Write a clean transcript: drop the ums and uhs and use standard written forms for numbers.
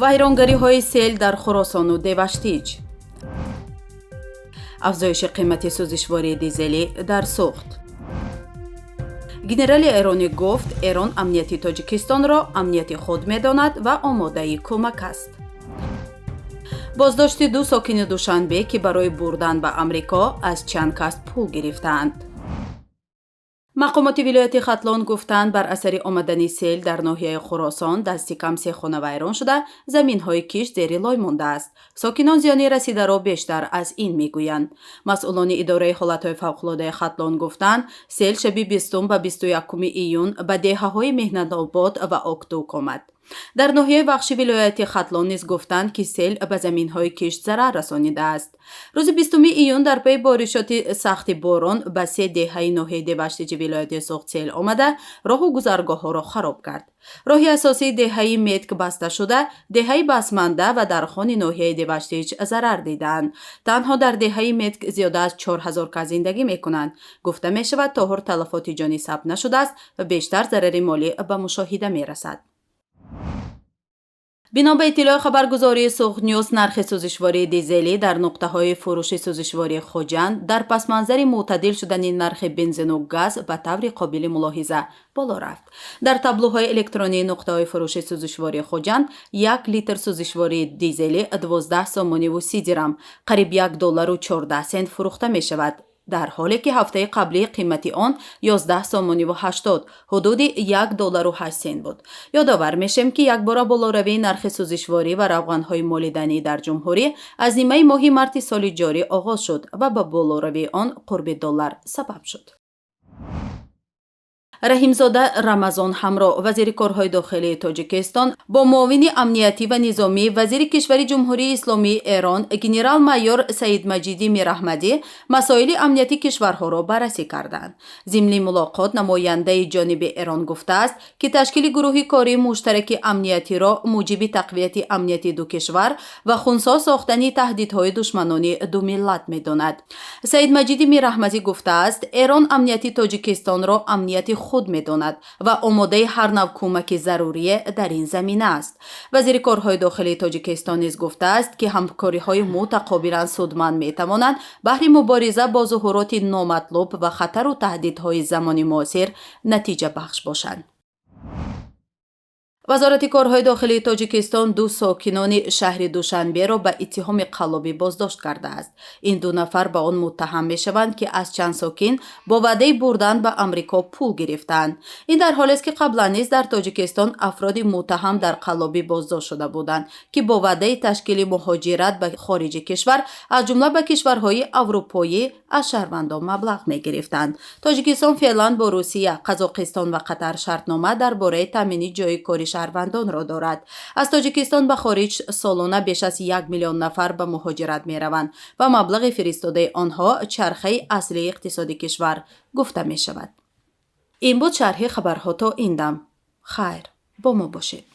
вайронгариҳои сел дар Хуросону Деваштич. афзоиши қимати сӯзишвории дизелӣ дар сӯхт. генерали эронӣ гуфт, эрон амнияти Тоҷикистонро амнияти худ медонад ва омодаи кӯмак аст. боздошти ду сокини Душанбе, ки барои бурдан ба Амрико аз чанд кас пул гирифтаанд. мақомоти вилояти Хатлон гуфтанд, бар асари омадани сел дар ноҳияи Хуросон дасти кам се хона вайрон шуда, заминҳои кишт зери лой мондааст. сокинон зиёни расидаро бештар аз ин мегӯянд. масъулони идораи ҳолатҳои фавқулоддаи Хатлон гуфтанд, сел шаби 20 ба 21 июн ба деҳаҳои Меҳнатобод ва Октук омад. дар ноҳияи вахши вилояти Хатлон низ гуфтанд, ки сел ба заминҳои кишт зарар расонидааст. рӯзи 20 июн дар пайи боришоти сахти борон ба се деҳаи ноҳияи Деваштичи вилояти Суғд сел омада, роҳу гузаргоҳҳоро хароб кард. роҳи асосии деҳаи Метк баста шуда, деҳаи Басманда ва дархони ноҳияи Деваштич зарар диданд. танҳо дар деҳаи Метк зиёда аз 4000 кас зиндагӣ мекунанд. гуфта мешавад, то ҳор талафоти ҷонӣ сабт нашудааст ва бештар зарари молӣ ба мушоҳида мерасад. бино ба иттилои хабаргузории Суғд Ньюс, нархи сӯзишвории дизелӣ дар нуқтаҳои фурӯши сӯзишвории Хуҷанд дар пасманзари мӯътадил шудани нархи бензину газ ба таври қобили мулоҳиза боло рафт. дар таблӯҳои электронии нуқтаҳои фурӯши сӯзишвории Хуҷанд 1 литр сӯзишвории дизелӣ 12 сомониву 30 дирам, қариб $1.14 фурӯхта мешавад, дар ҳоле ки ҳафтаи қаблӣ қимати он 11 сомониву 80, ҳудуди $1.08 буд. ёдовар мешем, ки якбора болоравии нархи сӯзишворӣ ва равғанҳои молиданӣ дар ҷумҳурӣ аз нимаи моҳи марти соли ҷорӣ оғоз шуд ва ба болоравии он қурби $1 сабаб шуд. раҳимзода Рамазон ҳамроҳ, вазири корҳои дохилии Тоҷикистон, бо муовини амниятӣ ва низомӣ вазири кишвари ҷумҳурии исломии Эрон генерал-майёр Саидмаҷиди Мираҳмадӣ масоили амнияти кишварҳоро баррасӣ карданд. зимни мулоқот намояндаи ҷониби Эрон гуфтааст, ки ташкили гурӯҳи кории муштараки амниятиро муҷиби тақвияти амнияти ду кишвар ва хунсо сохтани таҳдидҳои душманони ду миллат медонад. Саидмаҷиди Мираҳмадӣ гуфтааст, Эрон амнияти Тоҷикистонро амнияти худ медонад ва омодаи ҳар нав кӯмаки зарурие дар ин замина аст. вазири корҳои дохилии Тоҷикистон низ гуфтааст, ки ҳамкориҳои мутақобилан судманд метавонанд баҳри мубориза бо зуҳуроти номатлуб ва хатару таҳдидҳои замони муосир натиҷа бахш бошанд. вазорати корҳои дохилии Тоҷикистон ду сокинони шаҳри Душанберо ба иттиҳоми қаллобӣ боздошт кардааст. ин ду нафар ба он муттаҳам мешаванд, ки аз чанд сокин бо ваъдаи бурдан ба Амрико пул гирифтанд. ин дар ҳолест, ки қаблан низ дар Тоҷикистон афроди муттаҳам дар қаллобӣ боздошт шуда буданд, ки бо ваъдаи ташкили муҳоҷират ба хориҷи кишвар, аз ҷумла ба кишварҳои аврупоӣ, аз шаҳрвандон маблағ мегирифтанд. Тоҷикистон феълан бо Русия, Қазоқистон ва Қатар шартнома дар бораи таъмини ҷойи кори шаҳрвандонро дорад. аз Тоҷикистон ба хориҷ солона беш аз 1 миллион нафар ба муҳоҷират мераванд ва маблағи фиристодаи онҳо чархаи аслии иқтисоди кишвар гуфта мешавад. ин буд шарҳи хабарҳо то ин дам. хайр, бо мо бошед.